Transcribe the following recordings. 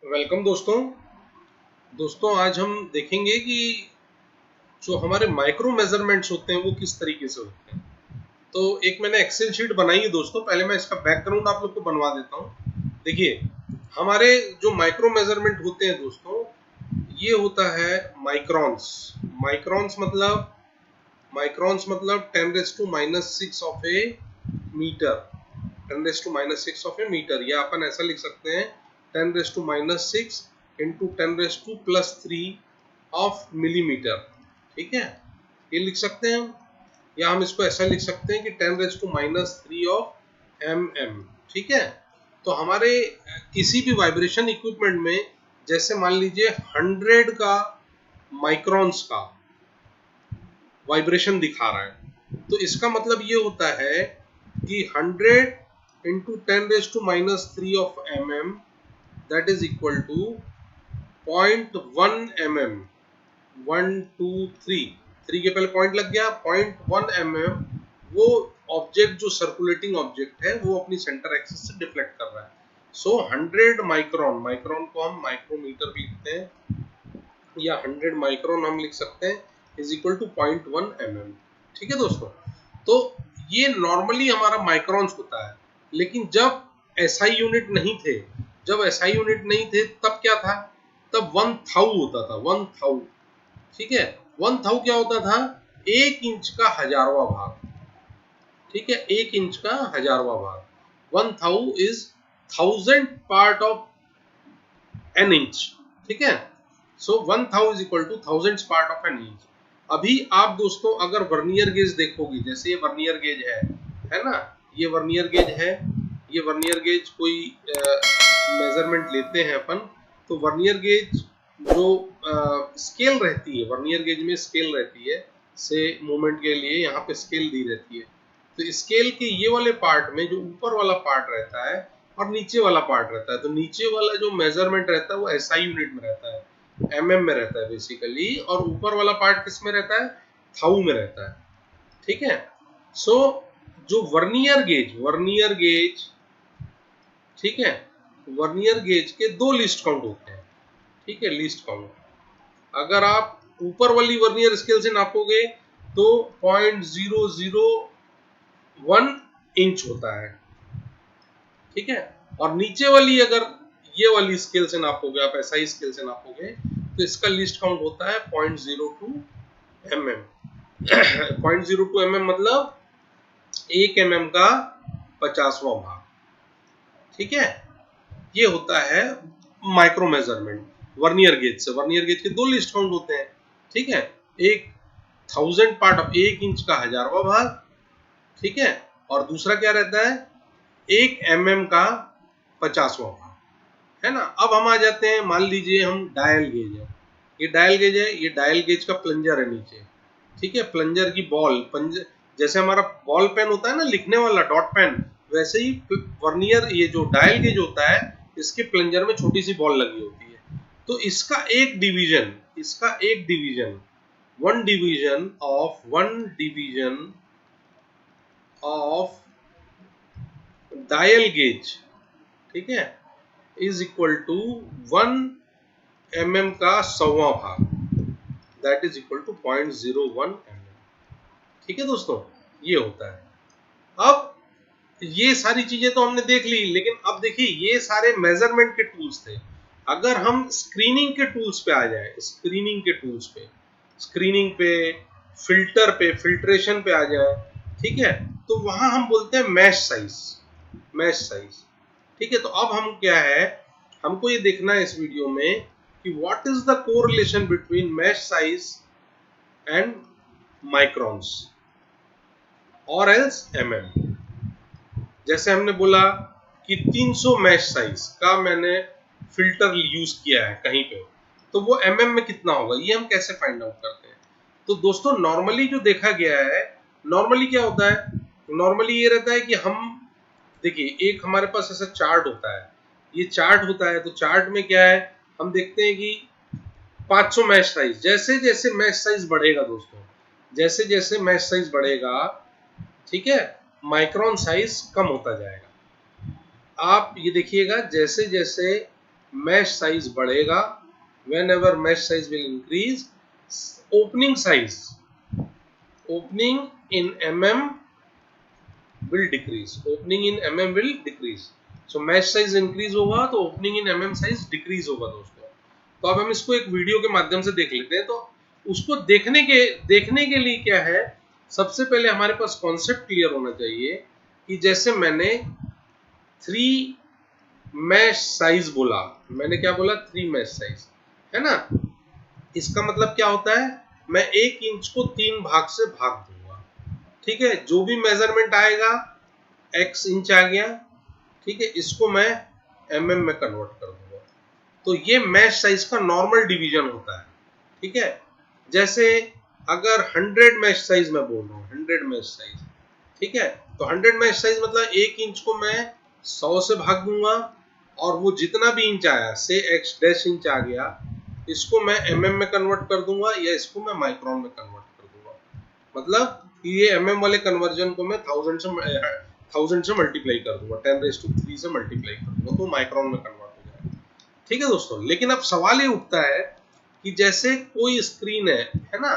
Welcome दोस्तों। आज हम देखेंगे कि जो हमारे माइक्रो मेजरमेंट्स होते हैं वो किस तरीके से होते हैं। तो एक मैंने एक्सेल शीट बनाई है दोस्तों, पहले मैं इसका बैकग्राउंड आप लोग को बनवा देता हूँ। देखिए, हमारे जो माइक्रो मेजरमेंट होते हैं दोस्तों, ये होता है माइक्रॉन्स। माइक्रॉन्स मतलब माइक्रॉन्स मतलब 10⁻⁻6 of a metre. 10⁻⁻6 of a metre, या अपन ऐसा लिख सकते हैं 10⁻⁻6 इंटू 10⁻+3 ऑफ मिलीमीटर। ठीक है, ये लिख सकते हैं हम, या हम इसको ऐसा लिख सकते हैं कि 10⁻³ ऑफ mm। ठीक है, तो हमारे किसी भी वाइब्रेशन इक्विपमेंट में, जैसे मान लीजिए 100 का माइक्रॉन्स का वाइब्रेशन दिखा रहा है, तो इसका मतलब ये होता है कि 100 into 10⁻³ of mm, that is equal to 0.1 mm। 1 2 3, 3 के पहले पॉइंट लग गया, 0.1 mm वो ऑब्जेक्ट जो सर्कुलेटिंग ऑब्जेक्ट है वो अपनी सेंटर एक्सिस से डिफ्लेक्ट कर रहा है। सो 100 माइक्रोन, माइक्रोन को हम माइक्रोमीटर भी लिखते हैं, या 100 माइक्रोन हम लिख सकते हैं, इज इक्वल टू 0.1 mm। ठीक है दोस्तों, तो ये नॉर्मली हमारा माइक्रोन्स होता है। लेकिन जब एसआई यूनिट नहीं थे, तब क्या था? तब 1 थाउ होता था, 1 थाउ। ठीक है, 1 थाउ क्या होता था? 1 इंच का हजारवा भाग। ठीक है, 1 इंच का हजारवा भाग। 1 thou is 1000 part of an inch. ठीक है, so 1 thou is equal to 1000 part of an inch. अभी आप दोस्तों अगर वर्नियर गेज देखोगे, जैसे ये वर्नियर गेज है ना, ये वर्नियर गेज है, ये वर्नियर गेज कोई मेजरमेंट लेते हैं अपन, तो वर्नियर गेज जो स्केल रहती है, वर्नियर गेज में स्केल रहती है, से मूवमेंट के लिए यहाँ पे स्केल दी रहती है। तो स्केल के ये वाले पार्ट में जो ऊपर वाला पार्ट रहता है और नीचे वाला पार्ट रहता है, तो नीचे वाला जो मेजरमेंट रहता है वो एसआई यूनिट में रहता है, एमएम में रहता है बेसिकली, और ऊपर वाला पार्ट किस में रहता है? थाउ में रहता है। ठीक है, सो जो वर्नियर गेज, ठीक है, वर्नियर गेज के दो लिस्ट काउंट होते हैं। ठीक है, लिस्ट काउंट, अगर आप ऊपर वाली वर्नियर स्केल से नापोगे तो 0.001 इंच होता है। ठीक है, और नीचे वाली अगर ये वाली स्केल से नापोगे, आप एसआई स्केल से नापोगे, तो इसका लिस्ट काउंट होता है 0.02 mm। 0.02 mm मतलब 1 mm का 50वां भाग। ठीक है, ये होता है माइक्रो मेजरमेंट वर्नियर गेज से। वर्नियर गेज के दो लिस्ट काउंट होते हैं। ठीक है, एक 1000 पार्ट ऑफ 1 इंच का हजारवा भाग, ठीक है, और दूसरा क्या रहता है? 1 mm का 50वां भाग, है ना। अब हम आ जाते हैं, मान लीजिए हम डायल गेज है, ये डायल गेज है, ये डायल गेज का प्लंजर है नीचे। ठीक है, प्लंजर की बॉल, जैसे हमारा बॉल पेन होता है ना लिखने वाला, डॉट पेन, वैसे ही वर्नियर, ये जो डायल गेज होता है, इसके प्लंजर में छोटी सी बॉल लगी होती है। तो one division of dial gauge, ठीक है, इज इक्वल टू 1 mm का 100वां भाग, that is equal to 0.01 mm। ठीक है दोस्तों, ये होता है। अब ये सारी चीजें तो हमने देख ली, लेकिन अब देखिए ये सारे मेजरमेंट के टूल्स थे। अगर हम स्क्रीनिंग के टूल्स पे आ जाए, स्क्रीनिंग पे, फिल्टर पे, फिल्ट्रेशन पे आ जाए, ठीक है, तो वहां हम बोलते हैं मैश साइज। ठीक है, तो अब हम क्या है, हमको ये देखना है इस वीडियो में कि what is the correlation between mesh size and microns और एल्स mm। जैसे हमने बोला कि 300 मैश साइज का मैंने फिल्टर यूज किया है कहीं पे, तो वो mm में कितना होगा, ये हम कैसे फाइंड आउट करते हैं? तो दोस्तों नॉर्मली जो देखा गया है, नॉर्मली क्या होता है, नॉर्मली ये रहता है कि हम, देखिए एक हमारे पास ऐसा चार्ट होता है, ये चार्ट होता है, तो चार्ट में क्या है, हम देखते हैं कि 500 मैश साइज, जैसे जैसे मैश साइज बढ़ेगा दोस्तों, जैसे जैसे मैश साइज बढ़ेगा, ठीक है, माइक्रोन साइज कम होता जाएगा। आप ये देखिएगा, जैसे जैसे mesh size बढ़ेगा, whenever mesh size will increase, opening size, opening in mm will decrease, opening in mm will decrease. So mesh size increase होगा तो opening in mm size decrease होगा दोस्तों। तो अब हम इसको एक वीडियो के माध्यम से देख लेते हैं। तो उसको देखने के लिए क्या है, सबसे पहले हमारे पास कॉन्सेप्ट क्लियर होना चाहिए कि जैसे मैंने 3 मैश साइज बोला, मैंने क्या बोला, 3 मैश साइज, है ना। इसका मतलब क्या होता है, मैं 1 इंच को 3 भाग से भाग दूंगा, ठीक है। जो भी मेजरमेंट आएगा x इंच आ गया, ठीक है, इसको मैं mm में कन्वर्ट कर दूंगा। तो ये मैश साइज का नॉर्मल डिवीजन होता है, ठीक है। जैसे अगर 100 मैश साइज मैं बोल रहा हूँ, 100 मैश साइज, ठीक है, तो 100 मैश साइज मतलब 1 इंच को मैं 100 से भाग दूंगा, और वो जितना भी इंच आया, से x डैश इंच आ गया, इसको मैं mm में कन्वर्ट कर दूंगा, या इसको मैं माइक्रोन में कन्वर्ट कर दूंगा। मतलब ये mm वाले कन्वर्जन को मैं 1000 से मल्टीप्लाई कर दूंगा, 10⁻³ से मल्टीप्लाई कर दूंगा, तो माइक्रोन में कन्वर्ट हो जाएगा, ठीक है दोस्तों। लेकिन अब सवाल ये उठता है कि जैसे कोई स्क्रीन है ना,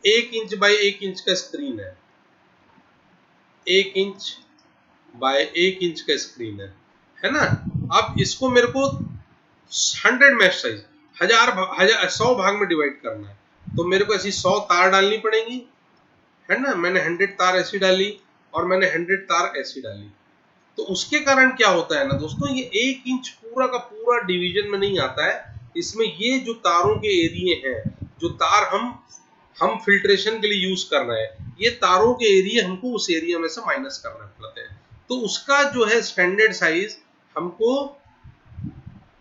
1 इंच बाय 1 इंच का स्क्रीन है, 1 इंच बाय 1 इंच का स्क्रीन है ना। अब इसको मेरे को 100 मैश साइज, 100 भाग में डिवाइड करना है, तो मेरे को ऐसी 100 तार डालनी पड़ेंगी, है ना। मैंने 100 तार ऐसी डाली और मैंने 100 तार ऐसी डाली। तो उसके कारण क्या होता है ना दोस्तों, ये 1 इंच पूरा का पूरा डिवीजन में नहीं आता है। इसमें ये जो तारों के एरिए हैं, जो तार हम फिल्ट्रेशन के लिए यूज कर रहे हैं, ये तारों के एरिया हमको उस एरिया में से माइनस करने पड़ते हैं। तो उसका जो है स्टैंडर्ड साइज हमको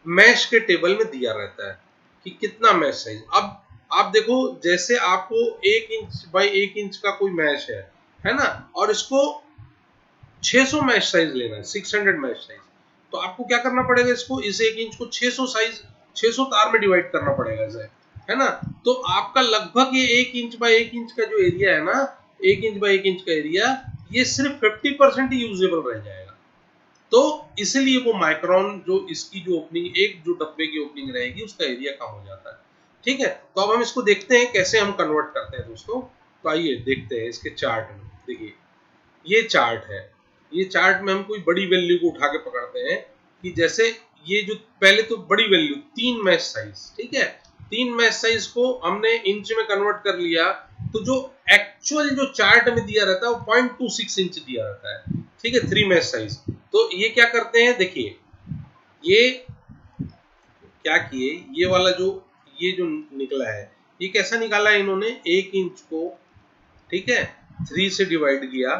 मैश के टेबल में दिया रहता है कि कितना मैश साइज। अब आप देखो, जैसे आपको 1 इंच बाय 1 इंच का कोई मैश है ना, और इसको 600 मैश साइज लेना है, 600 मैश साइज, तो आपको क्या करना पड़ेगा, इसको इस 1 इंच को 600 साइज, 600 तार में डिवाइड करना पड़ेगा इसे, है ना। तो आपका लगभग ये 1 इंच बाय 1 इंच का जो एरिया है ना, 1 इंच बाय 1 इंच का एरिया, ये सिर्फ 50% ही यूजेबल रह जाएगा। तो इसलिए वो माइक्रोन, जो इसकी जो ओपनिंग, एक जो डब्बे की ओपनिंग रहेगी, उसका एरिया कम हो जाता है, ठीक है। तो अब हम इसको देखते हैं कैसे हम कन्वर्ट करते हैं दोस्तों। तो आइए देखते हैं इसके चार्ट में। देखिए ये चार्ट है, ये चार्ट में हम कोई बड़ी वैल्यू को उठा के पकड़ते हैं कि जैसे ये जो पहले तो बड़ी वैल्यू 3 मैश साइज, ठीक है, 3 मैश साइज को हमने इंच में कन्वर्ट कर लिया, तो जो एक्चुअल जो चार्ट में दिया रहता है वो 0.26 इंच दिया रहता है, ठीक है, 3 मैश साइज। तो ये क्या करते हैं, देखिए ये क्या किए, ये वाला जो ये जो निकला है, ये कैसा निकाला है इन्होंने, 1 इंच को, ठीक है, 3 से डिवाइड किया,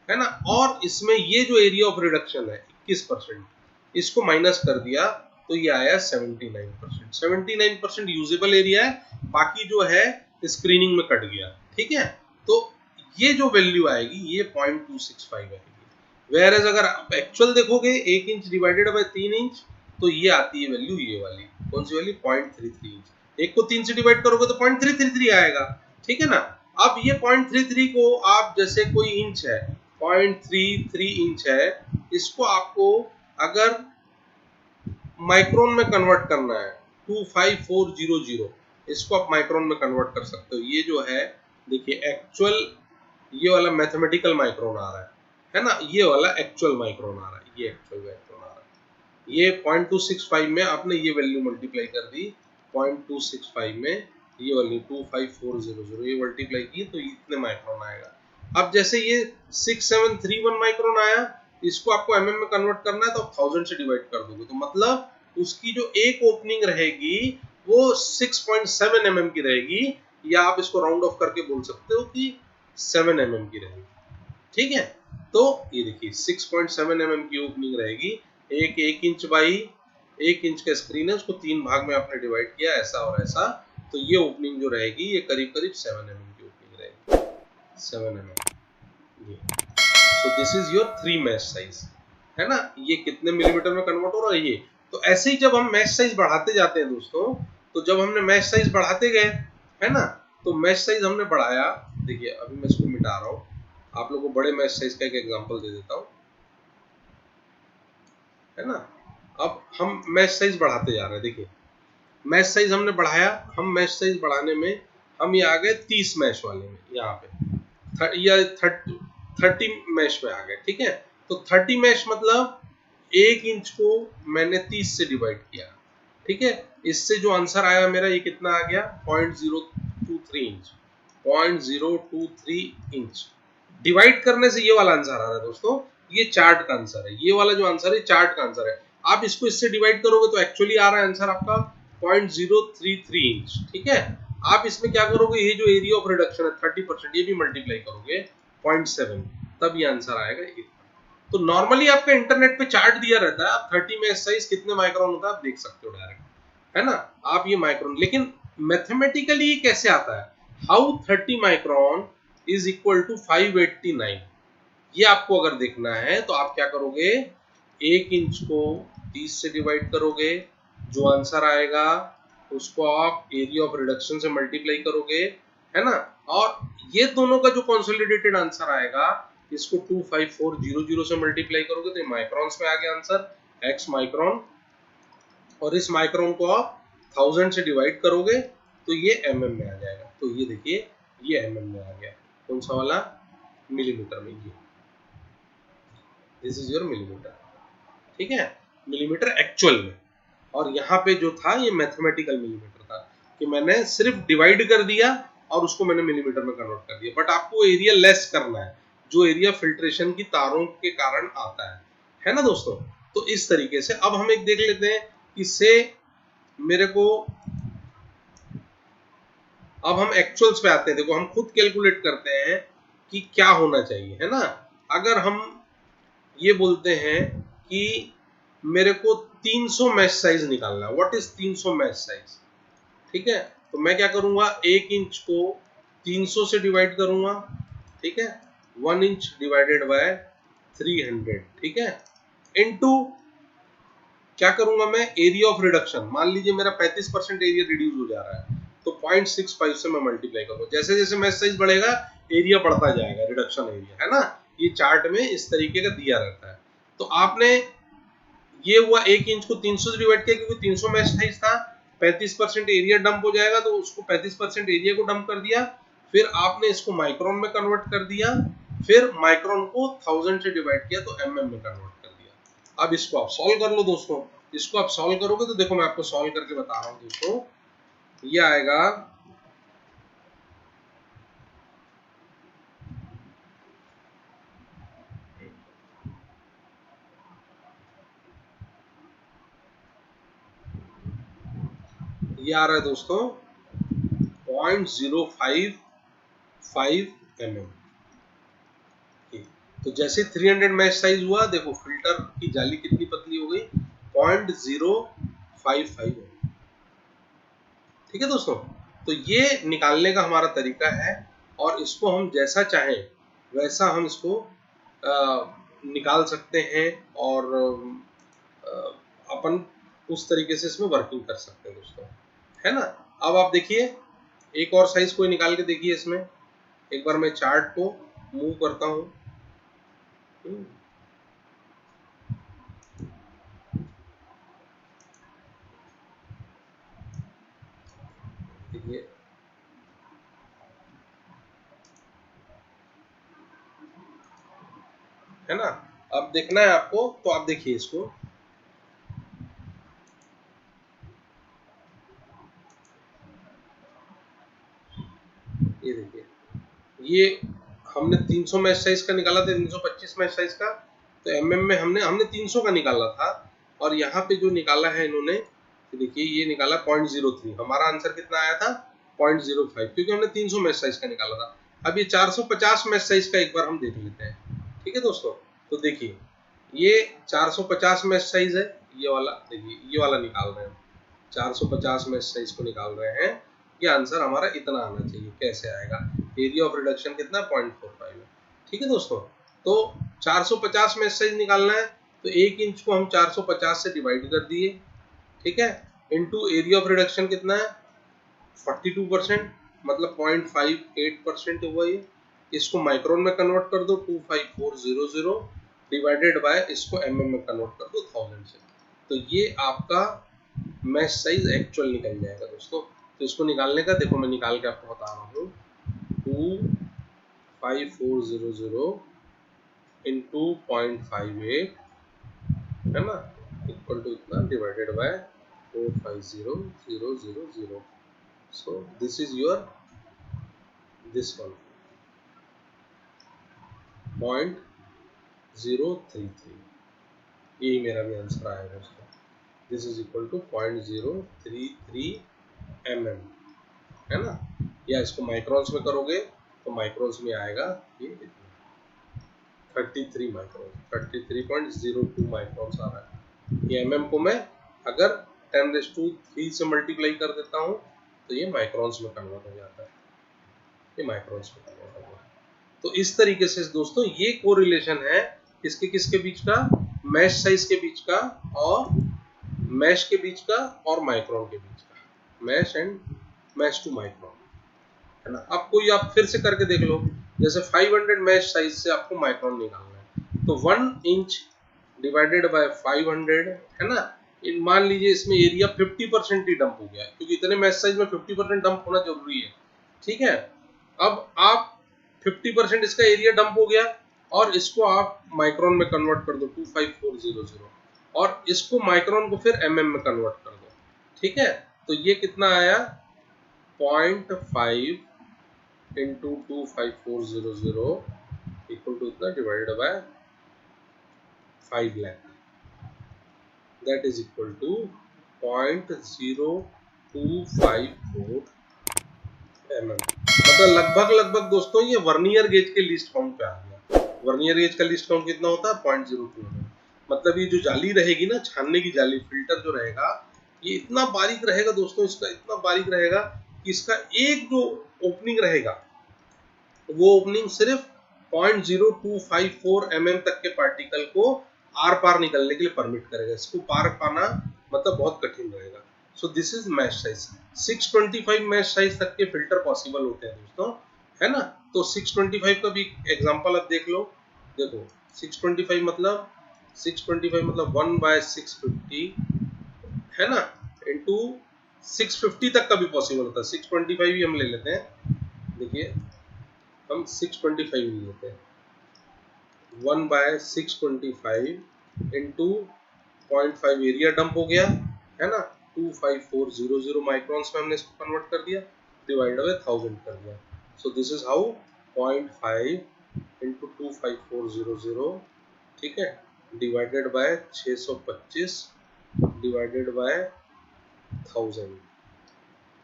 है ना, और इसमें ये जो एरिया ऑफ रिडक्शन है 21%, इसको माइनस कर दिया, तो ये आया 79%। 79% यूजेबल एरिया है, बाकी जो है स्क्रीनिंग में कट गया, ठीक है। तो ये जो वैल्यू आएगी ये 0.265 आएगी। वेयर एज अगर आप एक्चुअल देखोगे 1 इंच डिवाइडेड बाय 3 इंच, तो ये आती है वैल्यू, ये वाली कौन सी वाली, 0.33 इंच। एक को 3 से डिवाइड करोगे तो 0.333 आएगा, ठीक है ना। अब ये 0.33 को आप, जैसे कोई इंच है, 0.33 इंच है, इसको आपको अगर माइक्रोन में कन्वर्ट करना है, 25400, इसको आप माइक्रोन में कन्वर्ट कर सकते हो। ये जो है देखिए एक्चुअल, ये वाला मैथमेटिकल माइक्रोन आ रहा है ना, ये वाला एक्चुअल माइक्रोन आ रहा है, ये एक्चुअल माइक्रोन आ रहा है। ये 0.265 में आपने ये वैल्यू मल्टीप्लाई कर दी, 0.265 में ये वाली 25400 ये मल्टीप्लाई की, तो इतने माइक्रोन आएगा। अब जैसे ये 6731 माइक्रोन आया, इसको आपको mm में कन्वर्ट करना है, तो आप 1000 से डिवाइड कर दोगे, तो मतलब उसकी जो एक ओपनिंग रहेगी वो 6.7 mm की रहेगी, या आप इसको राउंड ऑफ करके बोल सकते हो कि 7 mm की रहेगी, ठीक है। तो ये देखिए 6.7 mm की ओपनिंग रहेगी, एक इंच बाई 1 इंच का स्क्रीन है, उसको 3 भाग में आपने डिवाइड किया, ऐसा और ऐसा, तो ये ओपनिंग जो रहेगी ये करीब करीब 7 mm की ओपनिंग रहेगी, 7 mm ये। So this is your 3 mesh size, है ना। ये कितने मिलीमीटर में कन्वर्ट हो रहा है ये। तो ऐसे ही जब हम मैश साइज बढ़ाते जाते हैं दोस्तों, तो जब हमने मैश साइज बढ़ाते गए, है ना, तो मैश साइज हमने बढ़ाया, देखिए अभी मैं इसको मिटा रहा हूँ, आप लोगों को बड़े मैश साइज का एक एग्जांपल दे देता हूँ, है ना। अब हम मैश साइज बढ़ाते जा रहे हैं। देखिए मैश साइज हमने बढ़ाया, हम मैश साइज बढ़ाने में हम ये आ गए 30 मैश वाले में, यहाँ पे या 30 मैश में आ गए। ठीक है, तो 30 मैश मतलब 1 इंच को मैंने 30 से डिवाइड किया। ठीक है, इससे जो आंसर आया मेरा ये कितना आ गया, 0.023 इंच। 0.023 इंच डिवाइड करने से ये वाला आंसर आ रहा है दोस्तों। ये चार्ट का आंसर है, ये वाला जो आंसर है चार्ट का आंसर है। आप इसको इससे डिवाइड करोगे तो एक्चुअली आ रहा है आंसर आपका 0.033 इंच। ठीक है, आप इसमें क्या करोगे, ये जो एरिया ऑफ रिडक्शन है 30%, ये भी मल्टीप्लाई करोगे 0.7, तब ये आंसर आएगा। तो नॉर्मली आपका इंटरनेट पे चार्ट दिया रहता है, आप 30 में साइज कितने माइक्रोन होता है आप देख सकते हो डायरेक्ट, है ना, आप ये माइक्रोन। लेकिन मैथमेटिकली ये कैसे आता है, how 30 micron is equal to 589, ये आपको अगर देखना है तो आप क्या करोगे, 1 इंच को 30 से डिवाइड करोगे, जो आंसर आएगा उसको आप एरिया ऑफ रिडक्शन से मल्टीप्लाई करोगे, है ना, और ये दोनों का जो कंसोलिडेटेड आंसर आएगा इसको 25400 से मल्टीप्लाई करोगे तो ये माइक्रोन्स में आ गया आंसर, x माइक्रोन, और इस माइक्रोन को आप 1000 से डिवाइड करोगे तो ये mm में आ जाएगा। तो ये देखिए ये mm में आ गया, कौन सा वाला, मिलीमीटर में, ये दिस इज योर मिलीमीटर। ठीक है, मिलीमीटर एक्चुअल में, और यहाँ पे जो था ये मैथमेटिकल मिलीमीटर था कि मैंने सिर्फ डिवाइड कर दिया और उसको मैंने मिलीमीटर में कन्वर्ट कर दिया। बट आपको एरिया लेस करना है, जो एरिया फिल्ट्रेशन की तारों के कारण आता है ना दोस्तों। तो इस तरीके से अब हम एक देख लेते हैं, इससे मेरे को, अब हम एक्चुअल्स पे आते हैं। देखो हम खुद कैलकुलेट करते हैं कि क्या होना चाहिए, है ना। अगर हम ये बोलते हैं कि मेरे को 300 मैश साइज निकालना है, व्हाट इज 300 मैश साइज, ठीक है, तो मैं क्या करूंगा, 1 इंच को 300 से डिवाइड करूंगा, ठीक है, 1 इंच डिवाइडेड बाय 300, ठीक है, इनटू क्या करूंगा मैं, एरिया ऑफ रिडक्शन। मान लीजिए मेरा 35% एरिया रिड्यूस हो जा रहा है तो 0.65 से मैं मल्टीप्लाई करूंगा। जैसे जैसे मैश साइज बढ़ेगा एरिया बढ़ता जाएगा, रिडक्शन एरिया, है ना। ये चार्ट में इस तरीके का दिया रहता है। तो आपने ये हुआ 1 इंच को 300 से डिवाइड किया क्योंकि 300 मैश साइज था, 35% एरिया डंप हो जाएगा तो उसको 35% एरिया को डंप कर दिया, फिर आपने इसको माइक्रोन में कन्वर्ट कर दिया, फिर माइक्रोन को 1000 से डिवाइड किया तो mm में कन्वर्ट कर दिया। अब इसको आप सॉल्व कर लो दोस्तों, इसको आप सॉल्व करोगे तो देखो मैं आपको सॉल्व करके बता रहा हूँ दोस्तों, ये आएगा ये आ रहा है दोस्तों 0.055 mm। तो जैसे 300 मैश साइज हुआ, देखो फिल्टर की जाली कितनी पतली हो गई, 0.055। ठीक है दोस्तों, तो ये निकालने का हमारा तरीका है, और इसको हम जैसा चाहें वैसा हम इसको निकाल सकते हैं, और अपन उस तरीके से इसमें वर्किंग कर सकते हैं दोस्तों, है ना। अब आप देखिए एक और साइज कोई निकाल के देखिए इसमें, एक बार मैं चार्ट को मूव करता हूँ। देखिए है ना, अब देखना है आपको तो आप देखिए इसको, ये देखिए ये हमने 300 मैश साइज का निकाला था, 325 मैश साइज का, तो mm में हमने 300 का निकाला था, और यहाँ पे जो निकाला है इन्होंने, देखिए ये निकाला 0.03, हमारा आंसर कितना आया था 0.05, क्योंकि हमने 300 मैश साइज का निकाला था। अब ये 450 मैश साइज का एक बार हम देख लेते हैं। ठीक है दोस्तों, तो देखिए ये 450 मैश साइज है, ये वाला देखिए, ये वाला निकाल रहे हैं, 450 मैश साइज को निकाल रहे हैं, ये आंसर हमारा इतना आना चाहिए। कैसे आएगा, एरिया ऑफ रिडक्शन कितना 0.45 है। ठीक है दोस्तों, तो 450 मैश साइज निकालना है तो 1 इंच को हम 450 से डिवाइड कर दिए, ठीक है, इनटू एरिया ऑफ रिडक्शन कितना है 42%, मतलब 0.58% हुआ ये। इसको माइक्रोन में कन्वर्ट कर दो 25400 डिवाइडेड बाय इसको mm में कन्वर्ट कर दो 1000 से, तो ये आपका मैश साइज एक्चुअल निकल जाएगा दोस्तों। तो इसको निकालने का देखो मैं निकाल के आपको बता रहा हूँ। 25400 इंटू 0.58 है ना, इक्वल टू इतना divided by 450000। So this is your this one 0.033, यही मेरा भी आंसर आएगा दोस्तों। This is equal to 0.033 mm है ना, या इसको माइक्रोन्स में करोगे तो माइक्रोन्स में आएगा ये 33 माइक्रोन, 33.02 माइक्रोन्स आ रहा है। ये mm को मैं अगर 10⁻³ से मल्टीप्लाई कर देता हूँ तो ये माइक्रोन्स में कन्वर्ट हो जाता है, ये माइक्रोन्स में कन्वर्ट हो जाता है। तो इस तरीके से दोस्तों ये कोरिलेशन है किसके किसके बीच का, मैश साइज के बीच का और मैश के बीच का और माइक्रोन के बीच का, mesh and mesh to micron है ना। अब कोई आप फिर से करके देख लो, जैसे 500 मैश साइज से आपको माइक्रोन निकालना है तो 1 इंच डिवाइडेड बाय 500 है ना। मान लीजिए इसमें एरिया 50% ही डंप हो गया क्योंकि इतने मैश साइज में 50% डंप होना जरूरी है, ठीक है। अब आप 50% इसका एरिया डंप हो गया और इसको आप माइक्रोन में कन्वर्ट कर दो 25400 और इसको माइक्रोन को फिर mm में कन्वर्ट कर दो, ठीक है। तो ये कितना आया 0.5 इंटू 25400 इक्वल टू इतना divided by 5 lakh, that is equal to 0.0254 mm। मतलब लगभग दोस्तों ये वर्नियर गेज के लीस्ट काउंट पे आ गया। वर्नियर गेज का लीस्ट काउंट कितना होता है 0.02 mm। मतलब ये जो जाली रहेगी ना, छानने की जाली, फिल्टर जो रहेगा ये इतना बारीक रहेगा दोस्तों, इसका इतना बारीक रहेगा कि इसका एक जो ओपनिंग रहेगा वो ओपनिंग सिर्फ 0.0254 mm तक के पार्टिकल को आर पार निकलने के लिए परमिट करेगा। इसको पार पाना मतलब बहुत कठिन रहेगा। So this is mesh size. 625 mesh size तक के फिल्टर पॉसिबल होते हैं दोस्तों, है ना। तो 625 का भी एग्जांपल अब देख लो। देखो 625 मतलब 1/650 है ना, इंटू 650 तक का भी पॉसिबल होता है। 625 ही हम ले लेते हैं, देखिए हम 625 ले लेते हैं। 1/625 इंटू 0.5 एरिया डंप हो गया है ना, 25400 माइक्रोन्स में हमने इसको कन्वर्ट कर दिया, डिवाइड बाय 1000 कर दिया। So this is how 0.5 into 25400, ठीक है, divided by 625 divided by 1000।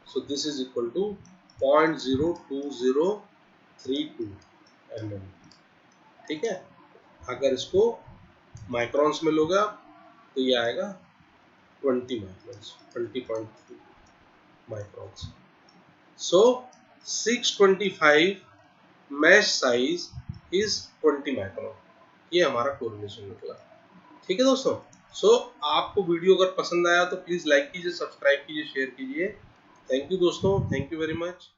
So this is equal to 0.02032 mm, ठीक है। अगर इसको माइक्रोन्स में लोगे तो ये आएगा 20 microns, 20.3 microns. So 625 mesh size is 20 micron, ये हमारा कोरिलेशन निकला, ठीक है दोस्तों। सो आपको वीडियो अगर पसंद आया तो प्लीज लाइक कीजिए, सब्सक्राइब कीजिए, शेयर कीजिए। थैंक यू दोस्तों, थैंक यू वेरी मच।